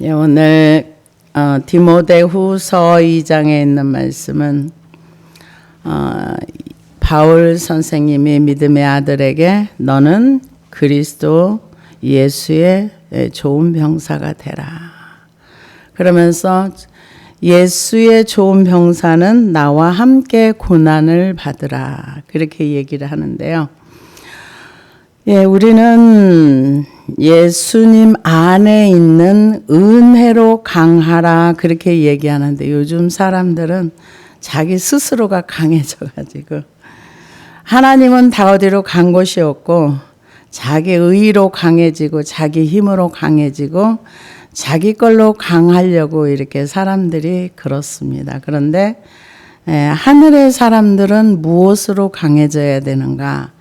예, 오늘 디모데후서 2장에 있는 말씀은 바울 선생님이 믿음의 아들에게 너는 그리스도 예수의 좋은 병사가 되라. 그러면서 예수의 좋은 병사는 나와 함께 고난을 받으라. 그렇게 얘기를 하는데요. 예, 우리는 예수님 안에 있는 은혜로 강하라 그렇게 얘기하는데 요즘 사람들은 자기 스스로가 강해져가지고 하나님은 다 어디로 간 곳이 없고 자기 의로 강해지고 자기 힘으로 강해지고 자기 걸로 강하려고 이렇게 사람들이 그렇습니다. 그런데 하늘의 사람들은 무엇으로 강해져야 되는가?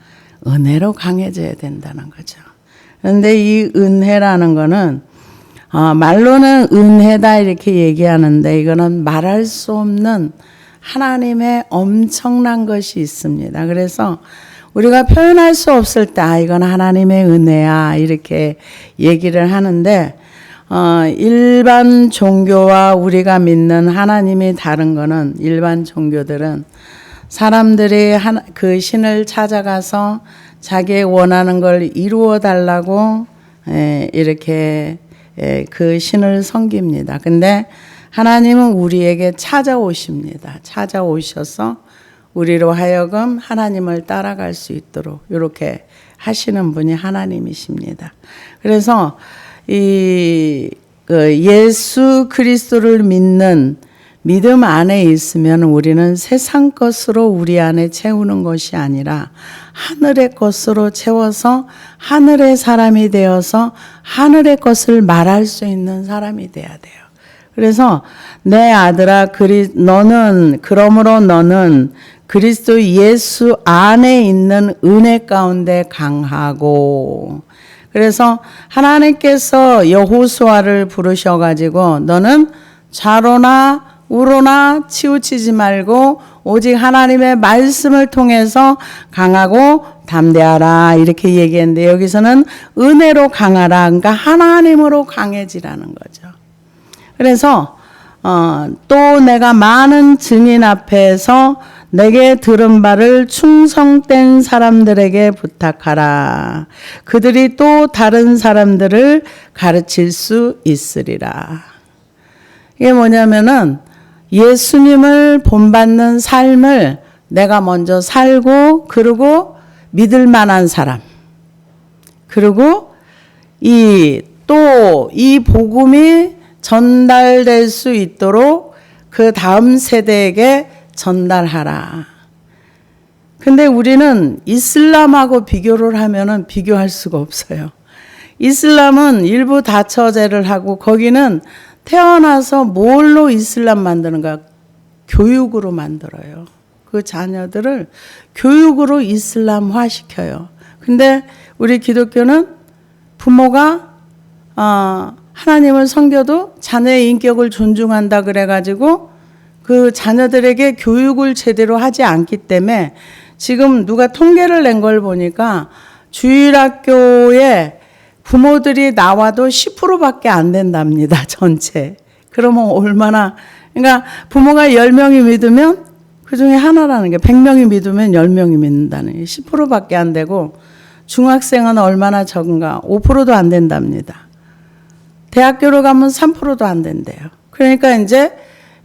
은혜로 강해져야 된다는 거죠. 그런데 이 은혜라는 거는 말로는 은혜다 이렇게 얘기하는데 이거는 말할 수 없는 하나님의 엄청난 것이 있습니다. 그래서 우리가 표현할 수 없을 때 이건 하나님의 은혜야 이렇게 얘기를 하는데 일반 종교와 우리가 믿는 하나님이 다른 거는 일반 종교들은 사람들이 그 신을 찾아가서 자기의 원하는 걸 이루어 달라고 이렇게 그 신을 섬깁니다. 근데 하나님은 우리에게 찾아오십니다. 찾아오셔서 우리로 하여금 하나님을 따라갈 수 있도록 이렇게 하시는 분이 하나님이십니다. 그래서 예수 그리스도를 믿는 믿음 안에 있으면 우리는 세상 것으로 우리 안에 채우는 것이 아니라 하늘의 것으로 채워서 하늘의 사람이 되어서 하늘의 것을 말할 수 있는 사람이 돼야 돼요. 그래서 내 아들아 그러므로 너는 그리스도 예수 안에 있는 은혜 가운데 강하고 그래서 하나님께서 여호수아를 부르셔가지고 너는 좌로나 우로나 치우치지 말고 오직 하나님의 말씀을 통해서 강하고 담대하라 이렇게 얘기했는데 여기서는 은혜로 강하라 그러니까 하나님으로 강해지라는 거죠. 그래서 또 내가 많은 증인 앞에서 내게 들은 바를 충성된 사람들에게 부탁하라. 그들이 또 다른 사람들을 가르칠 수 있으리라. 이게 뭐냐면은 예수님을 본받는 삶을 내가 먼저 살고 그리고 믿을 만한 사람 그리고 이 복음이 전달될 수 있도록 그 다음 세대에게 전달하라. 근데 우리는 이슬람하고 비교를 하면은 비교할 수가 없어요. 이슬람은 일부 다처제를 하고 거기는 태어나서 뭘로 이슬람 만드는가? 교육으로 만들어요. 그 자녀들을 교육으로 이슬람화 시켜요. 근데 우리 기독교는 부모가 하나님을 섬겨도 자녀의 인격을 존중한다 그래가지고 그 자녀들에게 교육을 제대로 하지 않기 때문에 지금 누가 통계를 낸 걸 보니까 주일학교에 부모들이 나와도 10%밖에 안 된답니다. 전체. 그러면 얼마나 그러니까 부모가 10명이 믿으면 그중에 하나라는 게 100명이 믿으면 10명이 믿는다는 게 10%밖에 안 되고 중학생은 얼마나 적은가 5%도 안 된답니다. 대학교로 가면 3%도 안 된대요. 그러니까 이제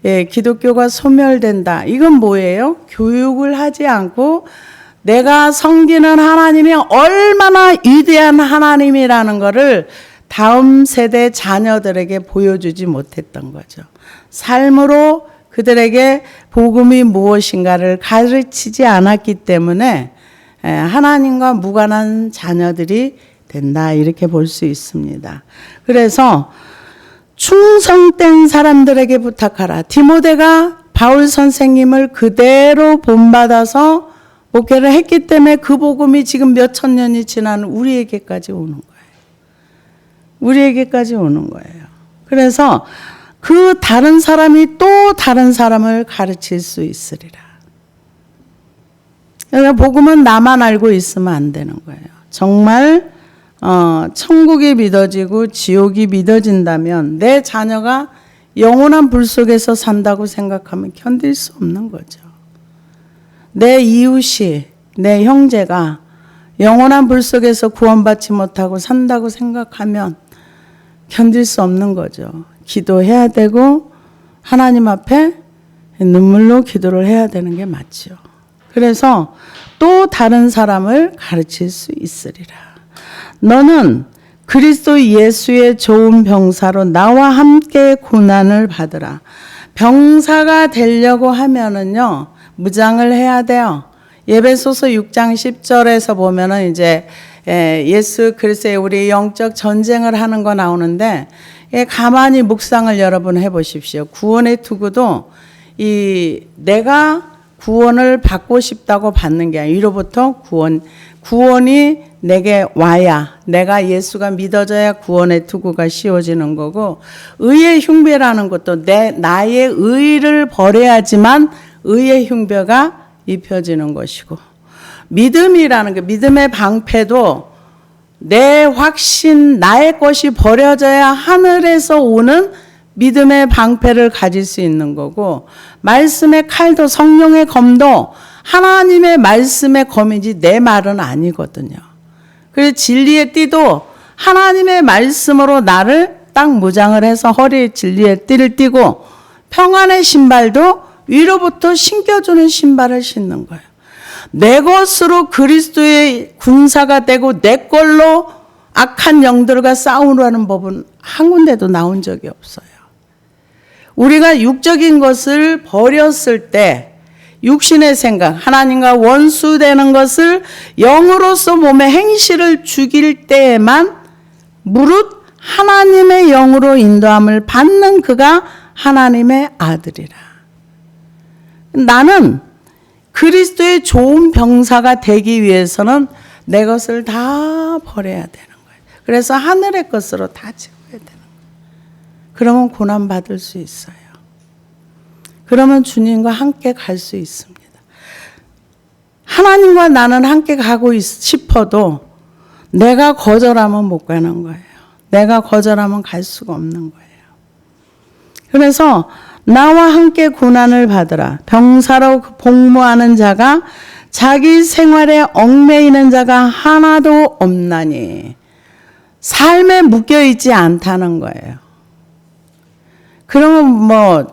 기독교가 소멸된다. 이건 뭐예요? 교육을 하지 않고 내가 섬기는 하나님이 얼마나 위대한 하나님이라는 것을 다음 세대 자녀들에게 보여주지 못했던 거죠. 삶으로 그들에게 복음이 무엇인가를 가르치지 않았기 때문에 하나님과 무관한 자녀들이 된다 이렇게 볼 수 있습니다. 그래서 충성된 사람들에게 부탁하라. 디모데가 바울 선생님을 그대로 본받아서 목회를 했기 때문에 그 복음이 지금 몇천 년이 지난 우리에게까지 오는 거예요. 우리에게까지 오는 거예요. 그래서 그 다른 사람이 또 다른 사람을 가르칠 수 있으리라. 그러니까 복음은 나만 알고 있으면 안 되는 거예요. 정말 천국이 믿어지고 지옥이 믿어진다면 내 자녀가 영원한 불 속에서 산다고 생각하면 견딜 수 없는 거죠. 내 이웃이, 내 형제가 영원한 불 속에서 구원받지 못하고 산다고 생각하면 견딜 수 없는 거죠. 기도해야 되고 하나님 앞에 눈물로 기도를 해야 되는 게 맞죠. 그래서 또 다른 사람을 가르칠 수 있으리라. 너는 그리스도 예수의 좋은 병사로 나와 함께 고난을 받으라. 병사가 되려고 하면은요, 무장을 해야 돼요. 예배소서 6장 10절에서 보면은 이제 예수 그리스도의 우리 영적 전쟁을 하는 거 나오는데, 가만히 묵상을 여러분 해보십시오. 구원의 투구도 내가 구원을 받고 싶다고 받는 게 아니라 위로부터 구원이 내게 와야, 내가 예수가 믿어져야 구원의 투구가 씌워지는 거고, 의의 흉배라는 것도 나의 의를 버려야지만 의의 흉배가 입혀지는 것이고, 믿음이라는 게, 믿음의 방패도 내 확신, 나의 것이 버려져야 하늘에서 오는 믿음의 방패를 가질 수 있는 거고, 말씀의 칼도, 성령의 검도 하나님의 말씀의 검이지 내 말은 아니거든요. 그래서 진리의 띠도 하나님의 말씀으로 나를 딱 무장을 해서 허리에 진리의 띠를 띠고, 평안의 신발도 위로부터 신겨주는 신발을 신는 거예요. 내 것으로 그리스도의 군사가 되고 내 걸로 악한 영들과 싸우라는 법은 한 군데도 나온 적이 없어요. 우리가 육적인 것을 버렸을 때, 육신의 생각, 하나님과 원수되는 것을 영으로서 몸의 행실을 죽일 때에만 무릇 하나님의 영으로 인도함을 받는 그가 하나님의 아들이라. 나는 그리스도의 좋은 병사가 되기 위해서는 내 것을 다 버려야 되는 거예요. 그래서 하늘의 것으로 다 채워야 되는 거예요. 그러면 고난받을 수 있어요. 그러면 주님과 함께 갈 수 있습니다. 하나님과 나는 함께 가고 싶어도 내가 거절하면 못 가는 거예요. 내가 거절하면 갈 수가 없는 거예요. 그래서 나와 함께 고난을 받으라. 병사로 복무하는 자가 자기 생활에 얽매이는 자가 하나도 없나니. 삶에 묶여있지 않다는 거예요. 그러면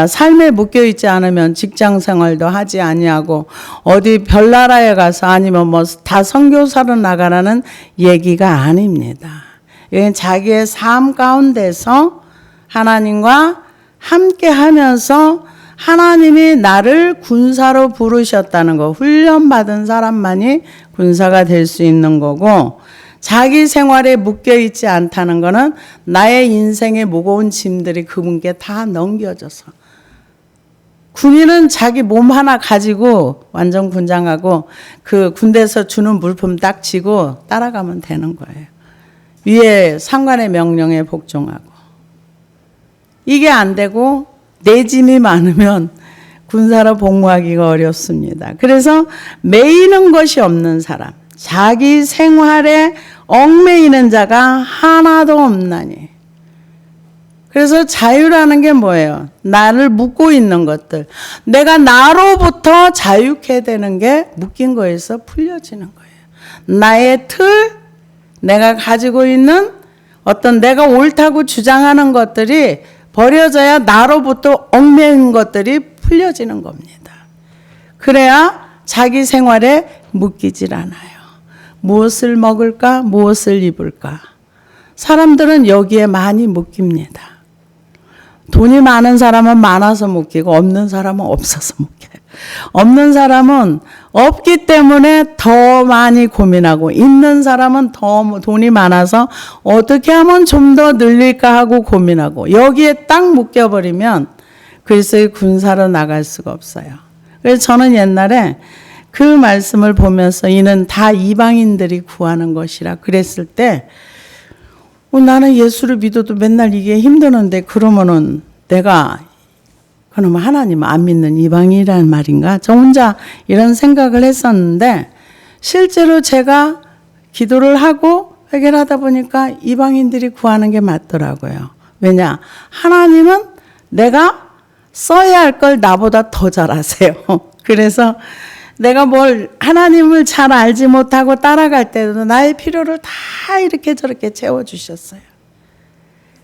삶에 묶여있지 않으면 직장 생활도 하지 아니하고 어디 별나라에 가서 아니면 다 선교사로 나가라는 얘기가 아닙니다. 이건 자기의 삶 가운데서 하나님과 함께 하면서 하나님이 나를 군사로 부르셨다는 거, 훈련받은 사람만이 군사가 될 수 있는 거고, 자기 생활에 묶여있지 않다는 거는 나의 인생의 무거운 짐들이 그분께 다 넘겨져서, 군인은 자기 몸 하나 가지고 완전 군장하고 그 군대에서 주는 물품 딱 쥐고 따라가면 되는 거예요. 위에 상관의 명령에 복종하고. 이게 안 되고 내 짐이 많으면 군사로 복무하기가 어렵습니다. 그래서 매이는 것이 없는 사람, 자기 생활에 얽매이는 자가 하나도 없나니. 그래서 자유라는 게 뭐예요? 나를 묶고 있는 것들. 내가 나로부터 자유케 되는 게 묶인 거에서 풀려지는 거예요. 나의 틀, 내가 가지고 있는 어떤 내가 옳다고 주장하는 것들이 버려져야 나로부터 얽매인 것들이 풀려지는 겁니다. 그래야 자기 생활에 묶이질 않아요. 무엇을 먹을까? 무엇을 입을까? 사람들은 여기에 많이 묶입니다. 돈이 많은 사람은 많아서 묶이고 없는 사람은 없어서 묶여요. 없는 사람은 없기 때문에 더 많이 고민하고, 있는 사람은 더 돈이 많아서 어떻게 하면 좀 더 늘릴까 하고 고민하고, 여기에 딱 묶여버리면 그리스도의 군사로 나갈 수가 없어요. 그래서 저는 옛날에 그 말씀을 보면서 이는 다 이방인들이 구하는 것이라 그랬을 때, 나는 예수를 믿어도 맨날 이게 힘드는데 그러면은 내가 그러면 하나님 안 믿는 이방인이라는 말인가? 저 혼자 이런 생각을 했었는데, 실제로 제가 기도를 하고 회개를 하다 보니까 이방인들이 구하는 게 맞더라고요. 왜냐? 하나님은 내가 써야 할 걸 나보다 더 잘 아세요. 그래서 내가 뭘 하나님을 잘 알지 못하고 따라갈 때도 나의 필요를 다 이렇게 저렇게 채워주셨어요.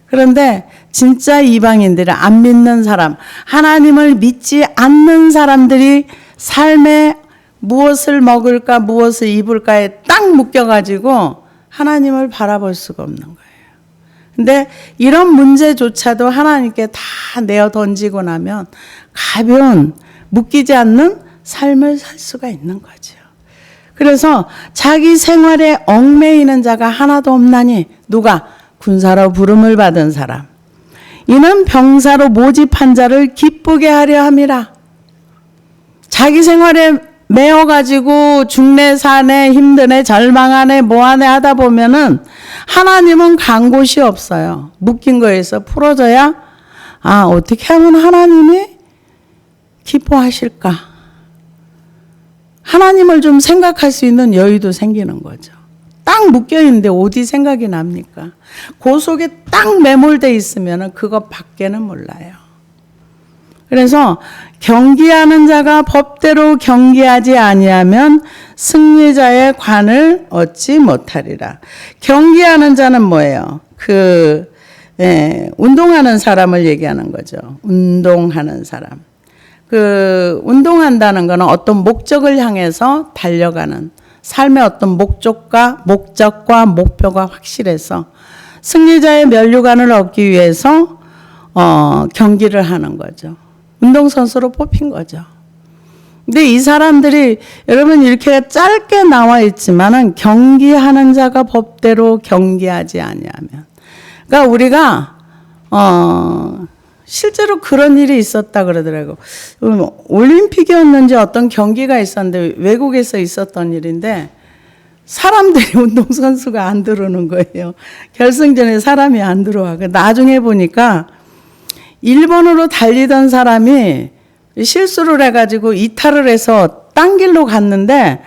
그런데 진짜 이방인들은 안 믿는 사람, 하나님을 믿지 않는 사람들이 삶에 무엇을 먹을까 무엇을 입을까에 딱 묶여가지고 하나님을 바라볼 수가 없는 거예요. 근데 이런 문제조차도 하나님께 다 내어 던지고 나면 가벼운 묶이지 않는 삶을 살 수가 있는 거죠. 그래서 자기 생활에 얽매이는 자가 하나도 없나니 누가? 군사로 부름을 받은 사람. 이는 병사로 모집한 자를 기쁘게 하려 함이라. 자기 생활에 매어가지고 중내 산에 힘드네 절망하네 뭐하네 하다 보면은 하나님은 간 곳이 없어요. 묶인 거에서 풀어져야 어떻게 하면 하나님이 기뻐하실까? 하나님을 좀 생각할 수 있는 여유도 생기는 거죠. 딱 묶여있는데 어디 생각이 납니까? 그 속에 딱 매몰되어 있으면 그것 밖에는 몰라요. 그래서 경기하는 자가 법대로 경기하지 아니하면 승리자의 관을 얻지 못하리라. 경기하는 자는 뭐예요? 운동하는 사람을 얘기하는 거죠. 운동하는 사람. 운동한다는 것은 어떤 목적을 향해서 달려가는 삶의 어떤 목적과 목표가 확실해서 승리자의 면류관을 얻기 위해서 경기를 하는 거죠. 운동선수로 뽑힌 거죠. 근데 이 사람들이 여러분 이렇게 짧게 나와 있지만은 경기하는 자가 법대로 경기하지 아니하면. 그러니까 우리가 실제로 그런 일이 있었다 그러더라고요. 올림픽이었는지 어떤 경기가 있었는데 외국에서 있었던 일인데 사람들이 운동선수가 안 들어오는 거예요. 결승전에 사람이 안 들어와. 나중에 보니까 일본으로 달리던 사람이 실수를 해가지고 이탈을 해서 딴 길로 갔는데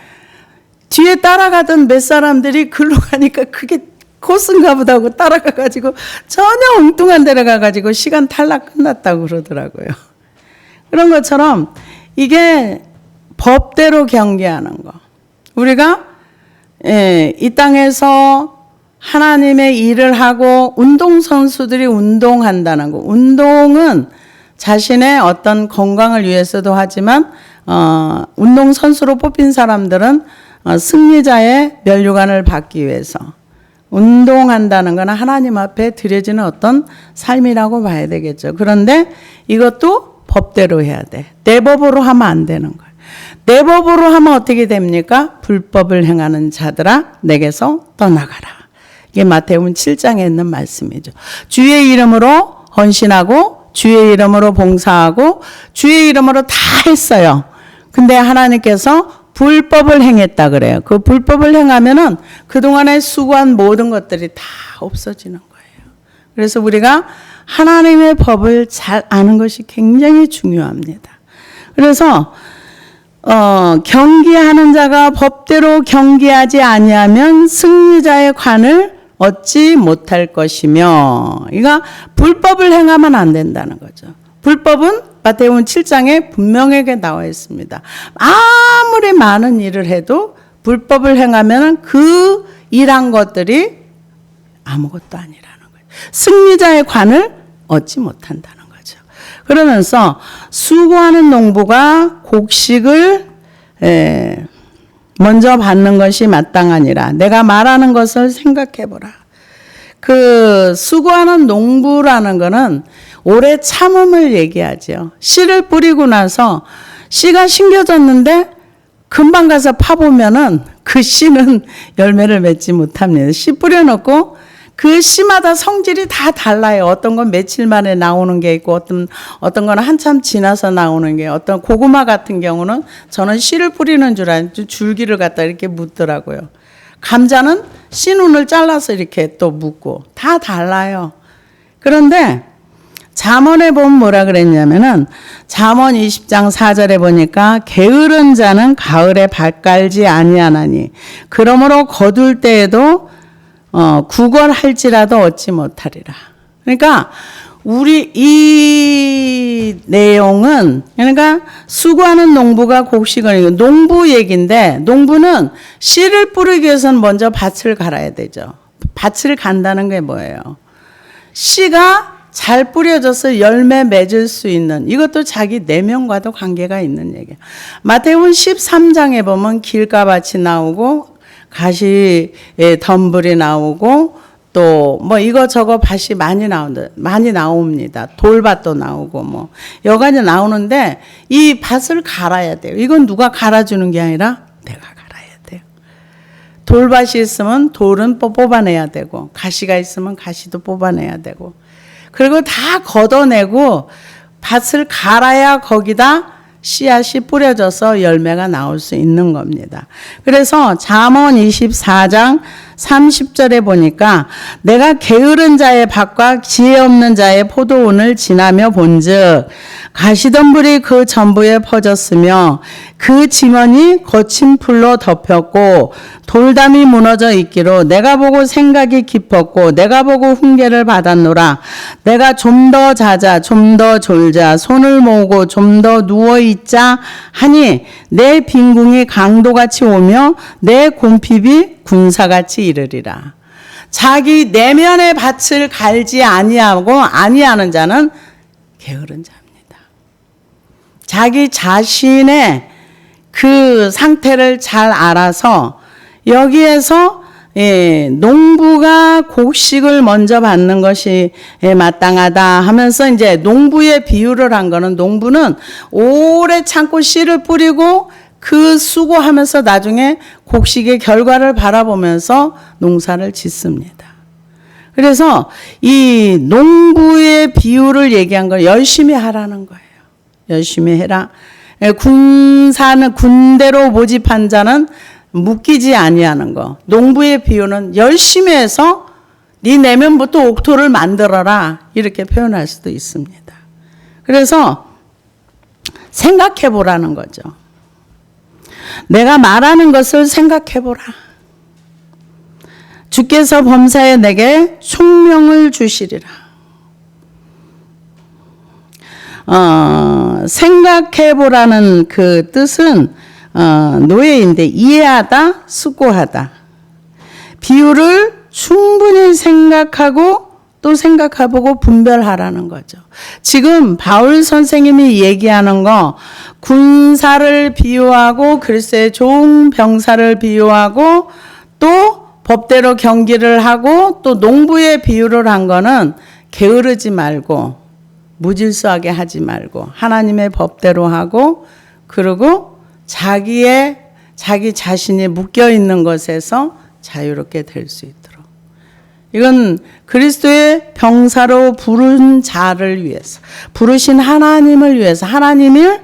뒤에 따라가던 몇 사람들이 글로 가니까 그게 코스인가 보다 하고 따라가가지고 전혀 엉뚱한 데로 가가지고 시간 탈락 끝났다고 그러더라고요. 그런 것처럼 이게 법대로 경기하는 거. 우리가 이 땅에서 하나님의 일을 하고 운동선수들이 운동한다는 거. 운동은 자신의 어떤 건강을 위해서도 하지만 운동선수로 뽑힌 사람들은 승리자의 면류관을 받기 위해서 운동한다는 건 하나님 앞에 드려지는 어떤 삶이라고 봐야 되겠죠. 그런데 이것도 법대로 해야 돼. 내 법으로 하면 안 되는 거예요. 내 법으로 하면 어떻게 됩니까? 불법을 행하는 자들아 내게서 떠나가라. 이게 마태복음 7장에 있는 말씀이죠. 주의 이름으로 헌신하고 주의 이름으로 봉사하고 주의 이름으로 다 했어요. 근데 하나님께서 불법을 행했다 그래요. 그 불법을 행하면은 그동안에 수고한 모든 것들이 다 없어지는 거예요. 그래서 우리가 하나님의 법을 잘 아는 것이 굉장히 중요합니다. 그래서 경기하는 자가 법대로 경기하지 아니하면 승리자의 관을 얻지 못할 것이며, 그러니까 불법을 행하면 안 된다는 거죠. 불법은 마태복음 7장에 분명하게 나와 있습니다. 아무리 많은 일을 해도 불법을 행하면 그 일한 것들이 아무것도 아니라는 거예요. 승리자의 관을 얻지 못한다는 거죠. 그러면서 수고하는 농부가 곡식을 먼저 받는 것이 마땅하니라. 내가 말하는 것을 생각해 보라. 그 수고하는 농부라는 거는 오래 참음을 얘기하죠. 씨를 뿌리고 나서 씨가 심겨졌는데 금방 가서 파보면은 그 씨는 열매를 맺지 못합니다. 씨 뿌려놓고 그 씨마다 성질이 다 달라요. 어떤 건 며칠 만에 나오는 게 있고 어떤 건 한참 지나서 나오는 게, 어떤 고구마 같은 경우는 저는 씨를 뿌리는 줄 알았는데 줄기를 갖다 이렇게 묻더라고요. 감자는 씨눈을 잘라서 이렇게 또 묻고 다 달라요. 그런데 잠언에 보면 뭐라 그랬냐면은 잠언 20장 4절에 보니까 게으른 자는 가을에 발 깔지 아니하나니 그러므로 거둘 때에도 구걸할지라도 얻지 못하리라. 그러니까 우리 이 내용은 그러니까 수고하는 농부가 곡식을 농부 얘기인데 농부는 씨를 뿌리기 위해서는 먼저 밭을 갈아야 되죠. 밭을 간다는 게 뭐예요? 씨가 잘 뿌려져서 열매 맺을 수 있는 이것도 자기 내면과도 관계가 있는 얘기예요. 마태복음 13장에 보면 길가밭이 나오고 가시 덤불이 나오고 또 뭐 이거저거 밭이 많이 나옵니다. 돌밭도 나오고 뭐 여가지 나오는데 이 밭을 갈아야 돼요. 이건 누가 갈아주는 게 아니라 내가 갈아야 돼요. 돌밭이 있으면 돌은 뽑아내야 되고 가시가 있으면 가시도 뽑아내야 되고 그리고 다 걷어내고 밭을 갈아야 거기다 씨앗이 뿌려져서 열매가 나올 수 있는 겁니다. 그래서 잠언 24장 30절에 보니까 내가 게으른 자의 밭과 지혜 없는 자의 포도원을 지나며 본즉 가시덤불이 그 전부에 퍼졌으며 그 지면이 거친 풀로 덮였고 돌담이 무너져 있기로 내가 보고 생각이 깊었고 내가 보고 훈계를 받았노라. 내가 좀 더 자자 좀 더 졸자 손을 모으고 좀 더 누워있자 하니 내 빈궁이 강도같이 오며 내 곰핍이 군사같이 이르리라. 자기 내면의 밭을 갈지 아니하는 자는 게으른 자입니다. 자기 자신의 그 상태를 잘 알아서 여기에서 농부가 곡식을 먼저 받는 것이 마땅하다 하면서 이제 농부의 비유를 한 거는 농부는 오래 참고 씨를 뿌리고 그 수고하면서 나중에 곡식의 결과를 바라보면서 농사를 짓습니다. 그래서 이 농부의 비유를 얘기한 걸 열심히 하라는 거예요. 열심히 해라. 군대로 모집한 자는 묶이지 아니하는 거. 농부의 비유는 열심히 해서 네 내면부터 옥토를 만들어라. 이렇게 표현할 수도 있습니다. 그래서 생각해 보라는 거죠. 내가 말하는 것을 생각해 보라. 주께서 범사에 내게 총명을 주시리라. 생각해 보라는 그 뜻은 노예인데 이해하다, 숙고하다. 비유를 충분히 생각하고 또 생각해보고 분별하라는 거죠. 지금 바울 선생님이 얘기하는 거 군사를 비유하고 글쎄 좋은 병사를 비유하고 또 법대로 경기를 하고 또 농부의 비유를 한 거는 게으르지 말고 무질서하게 하지 말고 하나님의 법대로 하고 그리고 자기 자신이 묶여 있는 것에서 자유롭게 될 수 있도록. 이건 그리스도의 병사로 부른 자를 위해서, 부르신 하나님을 위해서, 하나님을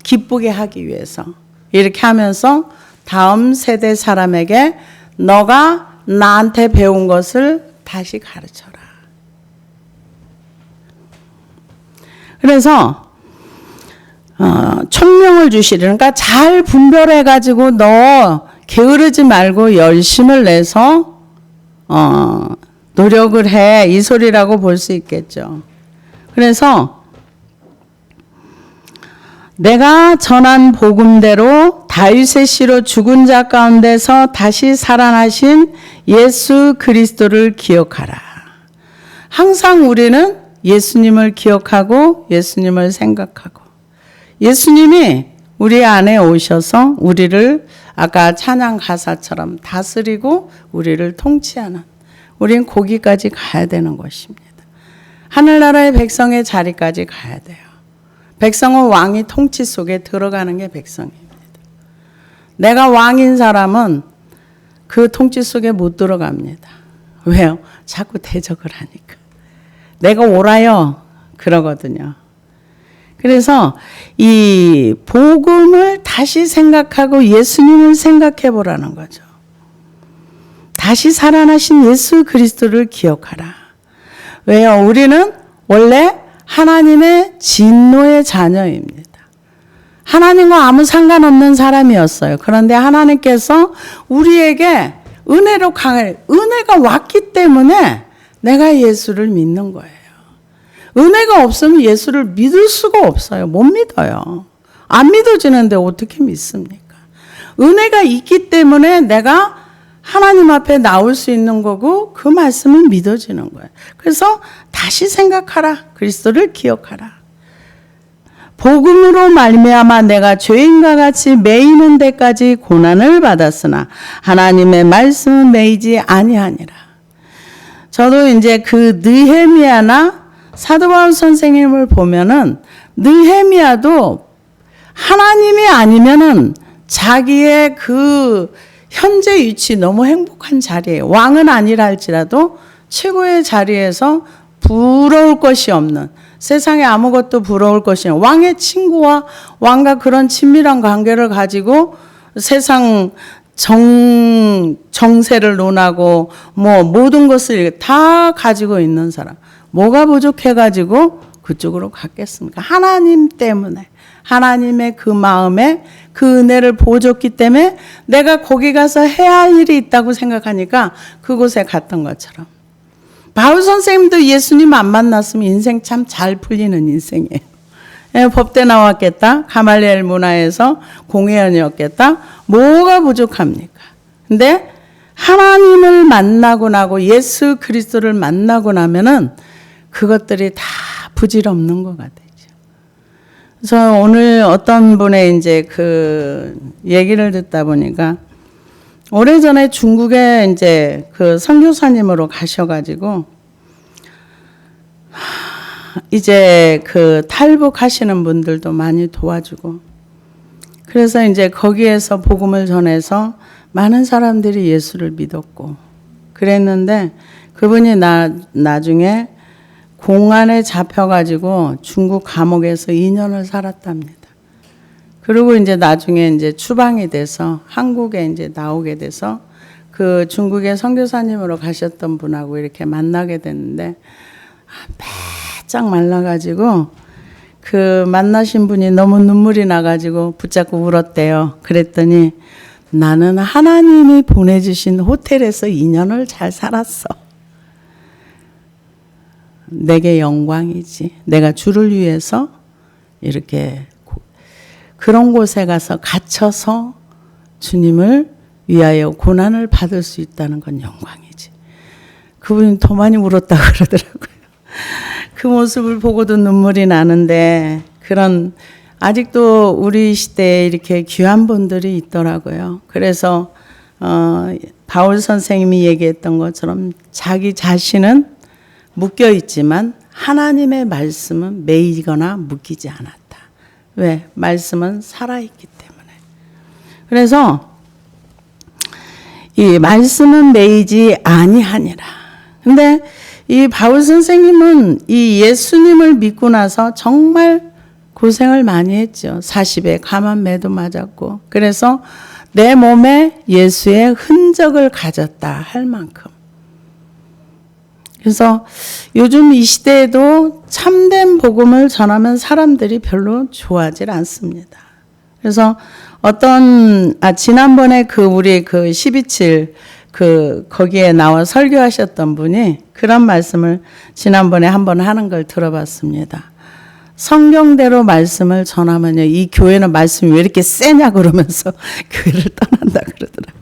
기쁘게 하기 위해서 이렇게 하면서 다음 세대 사람에게 너가 나한테 배운 것을 다시 가르쳐라. 그래서 총명을 주시려는 그러니까 잘 분별해가지고 너 게으르지 말고 열심을 내서 노력을 해. 이 소리라고 볼 수 있겠죠. 그래서 내가 전한 복음대로 다윗의 씨로 죽은 자 가운데서 다시 살아나신 예수 그리스도를 기억하라. 항상 우리는 예수님을 기억하고 예수님을 생각하고 예수님이 우리 안에 오셔서 우리를 아까 찬양 가사처럼 다스리고 우리를 통치하는 우린 거기까지 가야 되는 것입니다. 하늘나라의 백성의 자리까지 가야 돼요. 백성은 왕이 통치 속에 들어가는 게 백성입니다. 내가 왕인 사람은 그 통치 속에 못 들어갑니다. 왜요? 자꾸 대적을 하니까. 내가 옳아요. 그러거든요. 그래서 이 복음을 다시 생각하고 예수님을 생각해 보라는 거죠. 다시 살아나신 예수 그리스도를 기억하라. 왜요? 우리는 원래 하나님의 진노의 자녀입니다. 하나님과 아무 상관없는 사람이었어요. 그런데 하나님께서 우리에게 은혜로 은혜가 왔기 때문에 내가 예수를 믿는 거예요. 은혜가 없으면 예수를 믿을 수가 없어요. 못 믿어요. 안 믿어지는데 어떻게 믿습니까? 은혜가 있기 때문에 내가 하나님 앞에 나올 수 있는 거고 그 말씀은 믿어지는 거예요. 그래서 다시 생각하라. 그리스도를 기억하라. 복음으로 말미암아 내가 죄인과 같이 매이는 데까지 고난을 받았으나 하나님의 말씀은 매이지 아니하니라. 저도 이제 그 느헤미야나 사도 바울 선생님을 보면은 느헤미야도 하나님이 아니면은 자기의 그 현재 위치 너무 행복한 자리예요. 왕은 아니라 할지라도 최고의 자리에서 부러울 것이 없는, 세상에 아무것도 부러울 것이 없는 왕의 친구와 왕과 그런 친밀한 관계를 가지고 세상 정세를 논하고 뭐 모든 것을 다 가지고 있는 사람. 뭐가 부족해가지고 그쪽으로 갔겠습니까? 하나님 때문에, 하나님의 그 마음에 그 은혜를 보여줬기 때문에 내가 거기 가서 해야 할 일이 있다고 생각하니까 그곳에 갔던 것처럼. 바울 선생님도 예수님 안 만났으면 인생 참 잘 풀리는 인생이에요. 예, 법대 나왔겠다. 가말리엘 문화에서 공회원이었겠다. 뭐가 부족합니까? 근데 하나님을 만나고 나고 예수 그리스도를 만나고 나면은 그것들이 다 부질없는 것 같아요. 그래서 오늘 어떤 분의 이제 그 얘기를 듣다 보니까 오래전에 중국에 이제 그 선교사님으로 가셔가지고 이제 그 탈북하시는 분들도 많이 도와주고 그래서 이제 거기에서 복음을 전해서 많은 사람들이 예수를 믿었고 그랬는데 그분이 나중에 공안에 잡혀가지고 중국 감옥에서 2년을 살았답니다. 그리고 이제 나중에 이제 추방이 돼서 한국에 이제 나오게 돼서 그 중국의 선교사님으로 가셨던 분하고 이렇게 만나게 됐는데 바짝 말라가지고 그 만나신 분이 너무 눈물이 나가지고 붙잡고 울었대요. 그랬더니 나는 하나님이 보내주신 호텔에서 2년을 잘 살았어. 내게 영광이지. 내가 주를 위해서 이렇게 그런 곳에 가서 갇혀서 주님을 위하여 고난을 받을 수 있다는 건 영광이지. 그분이 더 많이 울었다 그러더라고요. 그 모습을 보고도 눈물이 나는데 그런 아직도 우리 시대에 이렇게 귀한 분들이 있더라고요. 그래서 바울 선생님이 얘기했던 것처럼 자기 자신은 묶여 있지만 하나님의 말씀은 매이거나 묶이지 않았다. 왜? 말씀은 살아있기 때문에. 그래서 이 말씀은 매이지 아니하니라. 근데 이 바울 선생님은 이 예수님을 믿고 나서 정말 고생을 많이 했죠. 40에 감암매도 맞았고. 그래서 내 몸에 예수의 흔적을 가졌다 할 만큼. 그래서 요즘 이 시대에도 참된 복음을 전하면 사람들이 별로 좋아하지 않습니다. 그래서 지난번에 우리 12.7 거기에 나와 설교하셨던 분이 그런 말씀을 지난번에 한번 하는 걸 들어봤습니다. 성경대로 말씀을 전하면요, 이 교회는 말씀이 왜 이렇게 세냐 그러면서 교회를 떠난다 그러더라고요.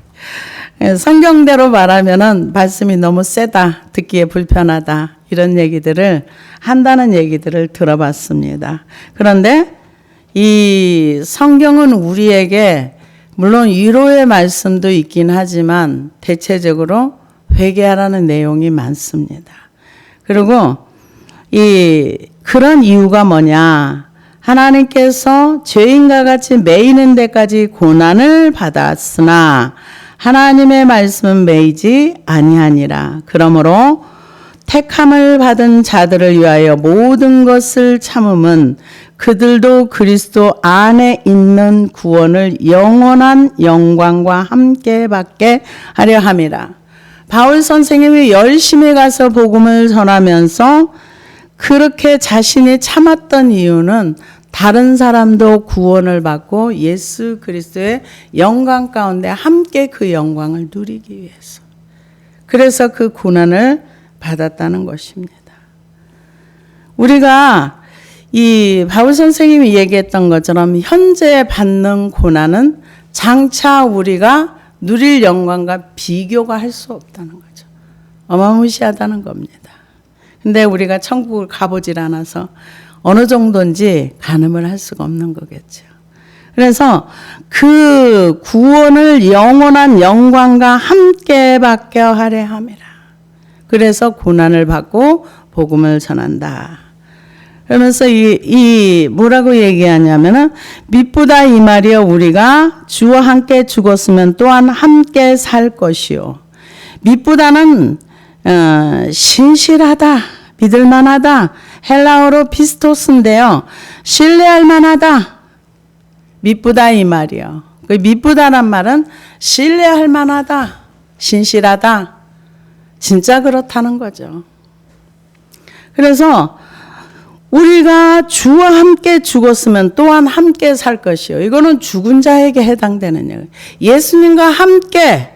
성경대로 말하면은 말씀이 너무 세다, 듣기에 불편하다, 이런 얘기들을 한다는 얘기들을 들어봤습니다. 그런데 이 성경은 우리에게 물론 위로의 말씀도 있긴 하지만 대체적으로 회개하라는 내용이 많습니다. 그리고 그런 이유가 뭐냐? 하나님께서 죄인과 같이 매이는 데까지 고난을 받았으나 하나님의 말씀은 매이지 아니하니라. 그러므로 택함을 받은 자들을 위하여 모든 것을 참음은 그들도 그리스도 안에 있는 구원을 영원한 영광과 함께 받게 하려 함이라. 바울 선생님이 열심히 가서 복음을 전하면서 그렇게 자신이 참았던 이유는 다른 사람도 구원을 받고 예수 그리스도의 영광 가운데 함께 그 영광을 누리기 위해서. 그래서 그 고난을 받았다는 것입니다. 우리가 이 바울 선생님이 얘기했던 것처럼 현재 받는 고난은 장차 우리가 누릴 영광과 비교가 할 수 없다는 거죠. 어마무시하다는 겁니다. 근데 우리가 천국을 가보질 않아서 어느 정도인지 가늠을 할 수가 없는 거겠죠. 그래서 그 구원을 영원한 영광과 함께 받게 하려 함이라. 그래서 고난을 받고 복음을 전한다. 그러면서 이 뭐라고 얘기하냐면은 미쁘다 이 말이여 우리가 주와 함께 죽었으면 또한 함께 살 것이요. 미쁘다는 신실하다, 믿을만하다. 헬라어로 피스토스인데요. 신뢰할 만하다. 미쁘다 이 말이요. 그 미쁘다란 말은 신뢰할 만하다, 신실하다. 진짜 그렇다는 거죠. 그래서 우리가 주와 함께 죽었으면 또한 함께 살 것이요. 이거는 죽은 자에게 해당되는 얘기예요. 예수님과 함께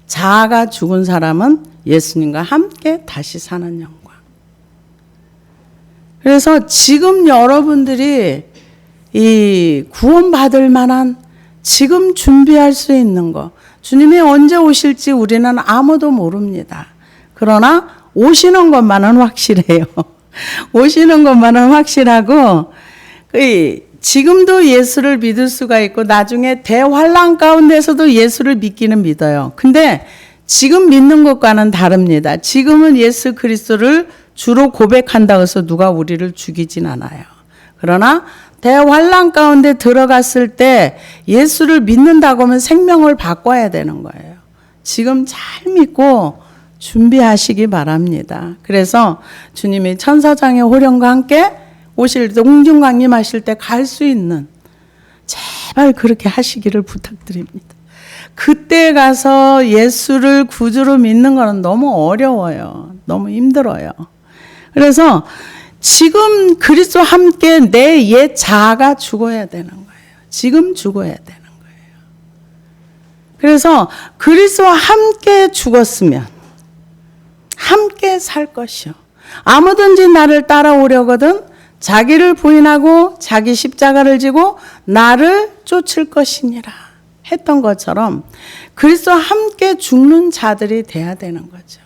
자아가 죽은 사람은 예수님과 함께 다시 사는 영광. 그래서 지금 여러분들이 이 구원받을 만한 지금 준비할 수 있는 거, 주님이 언제 오실지 우리는 아무도 모릅니다. 그러나 오시는 것만은 확실해요. 오시는 것만은 확실하고 지금도 예수를 믿을 수가 있고 나중에 대환란 가운데서도 예수를 믿기는 믿어요. 근데 지금 믿는 것과는 다릅니다. 지금은 예수 그리스도를 주로 고백한다고 해서 누가 우리를 죽이진 않아요. 그러나 대환란 가운데 들어갔을 때 예수를 믿는다고 하면 생명을 바꿔야 되는 거예요. 지금 잘 믿고 준비하시기 바랍니다. 그래서 주님이 천사장의 호령과 함께 오실 때 웅중 강림하실 때 갈 수 있는 제발 그렇게 하시기를 부탁드립니다. 그때 가서 예수를 구주로 믿는 거는 너무 어려워요. 너무 힘들어요. 그래서 지금 그리스도와 함께 내 옛 자아가 죽어야 되는 거예요. 지금 죽어야 되는 거예요. 그래서 그리스도와 함께 죽었으면 함께 살 것이요. 아무든지 나를 따라오려거든 자기를 부인하고 자기 십자가를 지고 나를 쫓을 것이니라 했던 것처럼 그리스도와 함께 죽는 자들이 돼야 되는 거죠.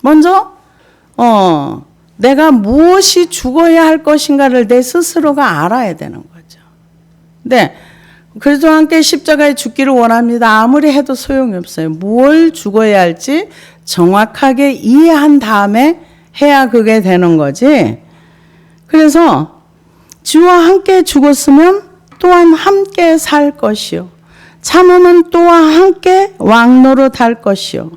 먼저 내가 무엇이 죽어야 할 것인가를 내 스스로가 알아야 되는 거죠. 네, 그리스도와 함께 십자가에 죽기를 원합니다. 아무리 해도 소용이 없어요. 뭘 죽어야 할지 정확하게 이해한 다음에 해야 그게 되는 거지. 그래서 주와 함께 죽었으면 또한 함께 살 것이요. 참음은 또한 함께 왕노릇 할 것이요.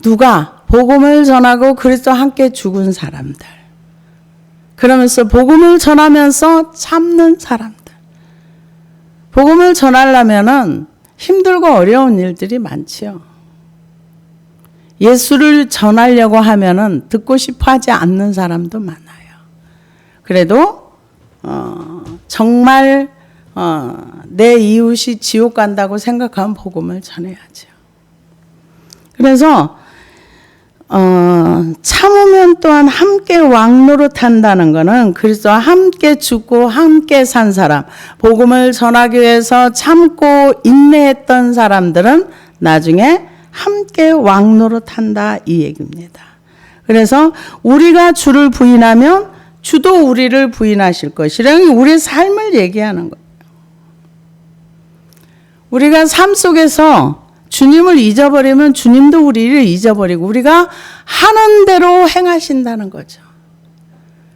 누가? 복음을 전하고 그리스도와 함께 죽은 사람들. 그러면서 복음을 전하면서 참는 사람들. 복음을 전하려면은 힘들고 어려운 일들이 많지요. 예수를 전하려고 하면은 듣고 싶어 하지 않는 사람도 많아요. 그래도 정말 내 이웃이 지옥 간다고 생각하면 복음을 전해야죠. 그래서 참으면 또한 함께 왕노릇 한다는 것은 그리스도와 함께 죽고 함께 산 사람, 복음을 전하기 위해서 참고 인내했던 사람들은 나중에 함께 왕노릇 한다 이 얘기입니다. 그래서 우리가 주를 부인하면 주도 우리를 부인하실 것이라는 우리의 삶을 얘기하는 거예요. 우리가 삶 속에서 주님을 잊어버리면 주님도 우리를 잊어버리고 우리가 하는 대로 행하신다는 거죠.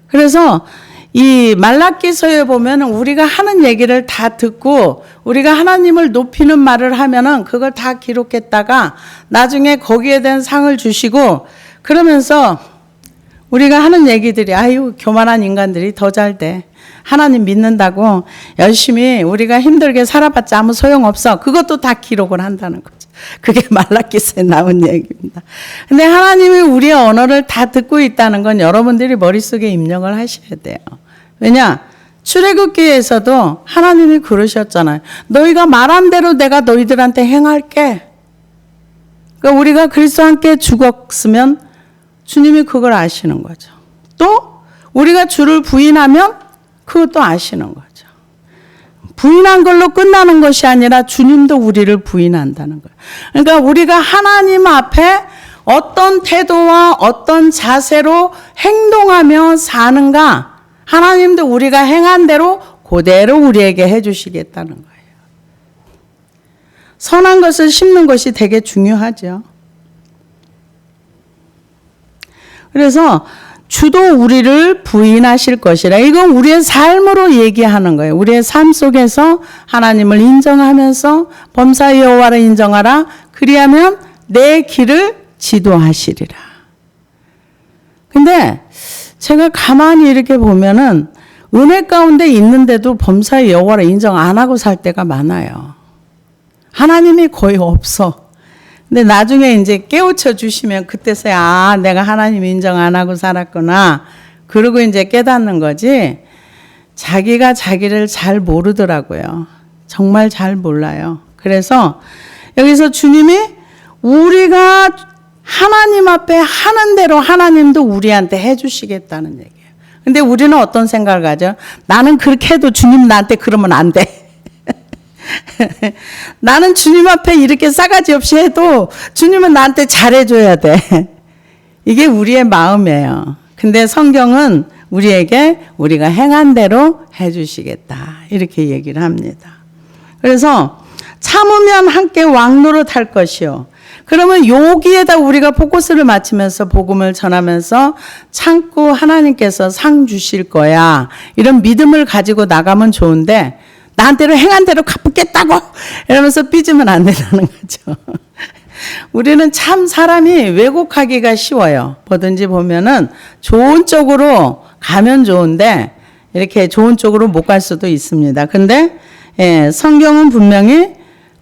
그래서 이 말라기서에 보면 우리가 하는 얘기를 다 듣고 우리가 하나님을 높이는 말을 하면은 그걸 다 기록했다가 나중에 거기에 대한 상을 주시고 그러면서 우리가 하는 얘기들이 아유 교만한 인간들이 더 잘 돼. 하나님 믿는다고 열심히 우리가 힘들게 살아봤자 아무 소용없어. 그것도 다 기록을 한다는 거죠. 그게 말라기서에 나온 얘기입니다. 근데 하나님이 우리의 언어를 다 듣고 있다는 건 여러분들이 머릿속에 입력을 하셔야 돼요. 왜냐? 출애굽기에서도 하나님이 그러셨잖아요. 너희가 말한 대로 내가 너희들한테 행할게. 그러니까 우리가 그리스도와 함께 죽었으면 주님이 그걸 아시는 거죠. 또 우리가 주를 부인하면 그것도 아시는 거죠. 부인한 걸로 끝나는 것이 아니라 주님도 우리를 부인한다는 거예요. 그러니까 우리가 하나님 앞에 어떤 태도와 어떤 자세로 행동하며 사는가, 하나님도 우리가 행한 대로 그대로 우리에게 해주시겠다는 거예요. 선한 것을 심는 것이 되게 중요하죠. 그래서 주도 우리를 부인하실 것이라. 이건 우리의 삶으로 얘기하는 거예요. 우리의 삶 속에서 하나님을 인정하면서 범사 여호와를 인정하라. 그리하면 내 길을 지도하시리라. 근데 제가 가만히 이렇게 보면은 은혜 가운데 있는데도 범사 여호와를 인정 안 하고 살 때가 많아요. 하나님이 거의 없어. 근데 나중에 이제 깨우쳐 주시면 그때서야 내가 하나님 인정 안 하고 살았구나. 그러고 이제 깨닫는 거지. 자기가 자기를 잘 모르더라고요. 정말 잘 몰라요. 그래서 여기서 주님이 우리가 하나님 앞에 하는 대로 하나님도 우리한테 해주시겠다는 얘기예요. 근데 우리는 어떤 생각을 가져? 나는 그렇게 해도 주님 나한테 그러면 안 돼. 나는 주님 앞에 이렇게 싸가지 없이 해도 주님은 나한테 잘해줘야 돼. 이게 우리의 마음이에요. 근데 성경은 우리에게 우리가 행한 대로 해주시겠다. 이렇게 얘기를 합니다. 그래서 참으면 함께 왕노릇 할 것이요. 그러면 여기에다 우리가 포커스를 맞추면서 복음을 전하면서 참고 하나님께서 상 주실 거야. 이런 믿음을 가지고 나가면 좋은데 나한테로 행한 대로 갚겠다고 이러면서 삐지면 안 된다는 거죠. 우리는 참 사람이 왜곡하기가 쉬워요. 뭐든지 보면은 좋은 쪽으로 가면 좋은데 이렇게 좋은 쪽으로 못 갈 수도 있습니다. 근데 성경은 분명히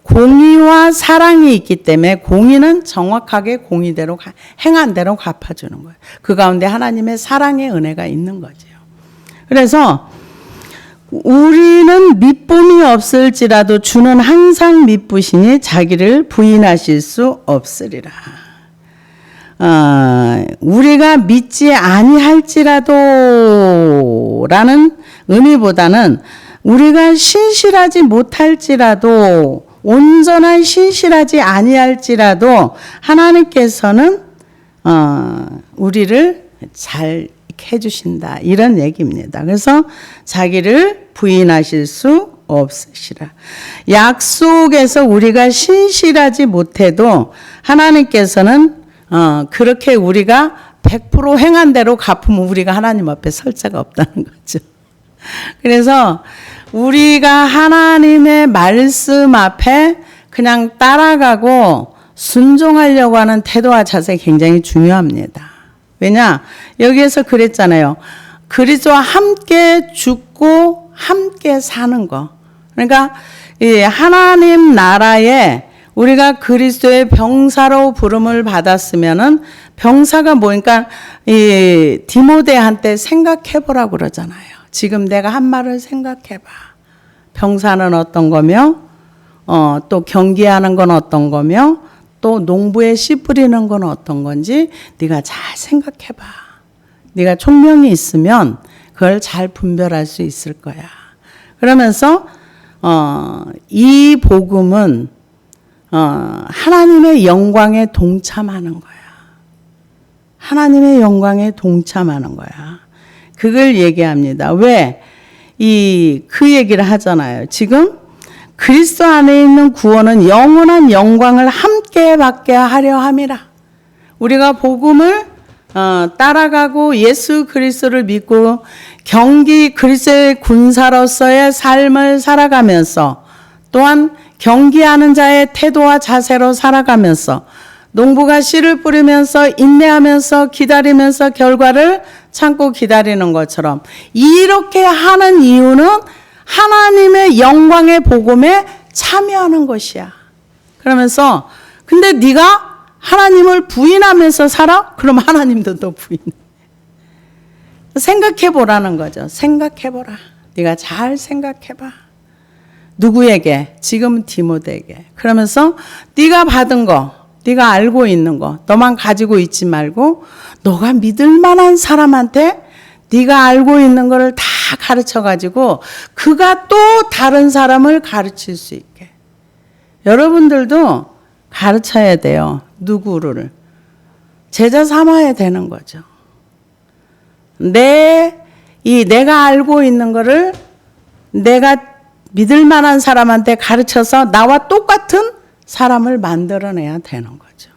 공의와 사랑이 있기 때문에 공의는 정확하게 공의대로 행한 대로 갚아주는 거예요. 그 가운데 하나님의 사랑의 은혜가 있는 거죠. 그래서 우리는 미쁨이 없을지라도 주는 항상 미쁘시니 자기를 부인하실 수 없으리라. 우리가 믿지 아니할지라도 라는 의미보다는 우리가 신실하지 못할지라도 온전한 신실하지 아니할지라도 하나님께서는 우리를 잘 해주신다 이런 얘기입니다. 그래서 자기를 부인하실 수 없으시라. 약속에서 우리가 신실하지 못해도 하나님께서는 그렇게 우리가 100% 행한 대로 갚으면 우리가 하나님 앞에 설 자가 없다는 거죠. 그래서 우리가 하나님의 말씀 앞에 그냥 따라가고 순종하려고 하는 태도와 자세 굉장히 중요합니다. 왜냐? 여기에서 그랬잖아요. 그리스도와 함께 죽고 함께 사는 거. 그러니까 하나님 나라에 우리가 그리스도의 병사로 부름을 받았으면은 병사가 뭐니까 디모데한테 생각해보라고 그러잖아요. 지금 내가 한 말을 생각해봐. 병사는 어떤 거며, 또 경기하는 건 어떤 거며, 또 농부에 씨 뿌리는 건 어떤 건지 네가 잘 생각해봐. 네가 총명이 있으면 그걸 잘 분별할 수 있을 거야. 그러면서 이 복음은 하나님의 영광에 동참하는 거야. 하나님의 영광에 동참하는 거야. 그걸 얘기합니다. 왜? 그 얘기를 하잖아요. 지금 그리스도 안에 있는 구원은 영원한 영광을 함께 받게 하려 함이라. 우리가 복음을 따라가고 예수 그리스도를 믿고 경기 그리스도의 군사로서의 삶을 살아가면서 또한 경기하는 자의 태도와 자세로 살아가면서 농부가 씨를 뿌리면서 인내하면서 기다리면서 결과를 참고 기다리는 것처럼 이렇게 하는 이유는 하나님의 영광의 복음에 참여하는 것이야. 그러면서 근데 네가 하나님을 부인하면서 살아? 그럼 하나님도 또 부인해. 생각해 보라는 거죠. 생각해 보라. 네가 잘 생각해 봐. 누구에게? 지금 디모데에게. 그러면서 네가 받은 거, 네가 알고 있는 거, 너만 가지고 있지 말고 너가 믿을 만한 사람한테 네가 알고 있는 거를 다 가르쳐 가지고 그가 또 다른 사람을 가르칠 수 있게. 여러분들도 가르쳐야 돼요. 누구를. 제자 삼아야 되는 거죠. 내가 알고 있는 거를 내가 믿을 만한 사람한테 가르쳐서 나와 똑같은 사람을 만들어내야 되는 거죠.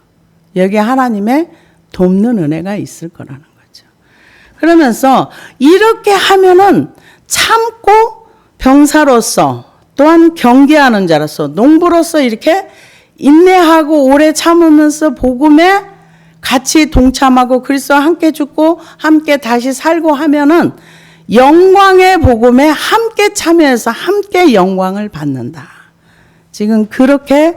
여기에 하나님의 돕는 은혜가 있을 거라는 거죠. 그러면서 이렇게 하면은 참고 병사로서 또한 경계하는 자로서 농부로서 이렇게 인내하고 오래 참으면서 복음에 같이 동참하고 그리스도와 함께 죽고 함께 다시 살고 하면은 영광의 복음에 함께 참여해서 함께 영광을 받는다. 지금 그렇게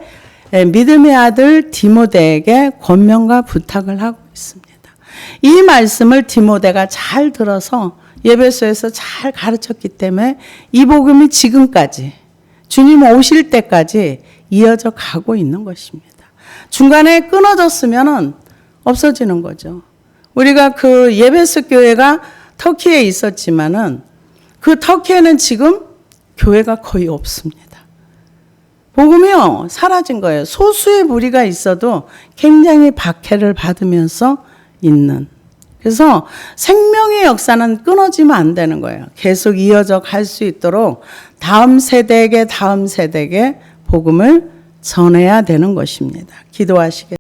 믿음의 아들 디모데에게 권면과 부탁을 하고 있습니다. 이 말씀을 디모데가 잘 들어서 예배소에서 잘 가르쳤기 때문에 이 복음이 지금까지 주님 오실 때까지 이어져 가고 있는 것입니다. 중간에 끊어졌으면 없어지는 거죠. 우리가 그 예배소 교회가 터키에 있었지만은 그 터키에는 지금 교회가 거의 없습니다. 복음이요 사라진 거예요. 소수의 무리가 있어도 굉장히 박해를 받으면서 있는. 그래서 생명의 역사는 끊어지면 안 되는 거예요. 계속 이어져 갈 수 있도록 다음 세대에게 복음을 전해야 되는 것입니다. 기도하시겠습니다.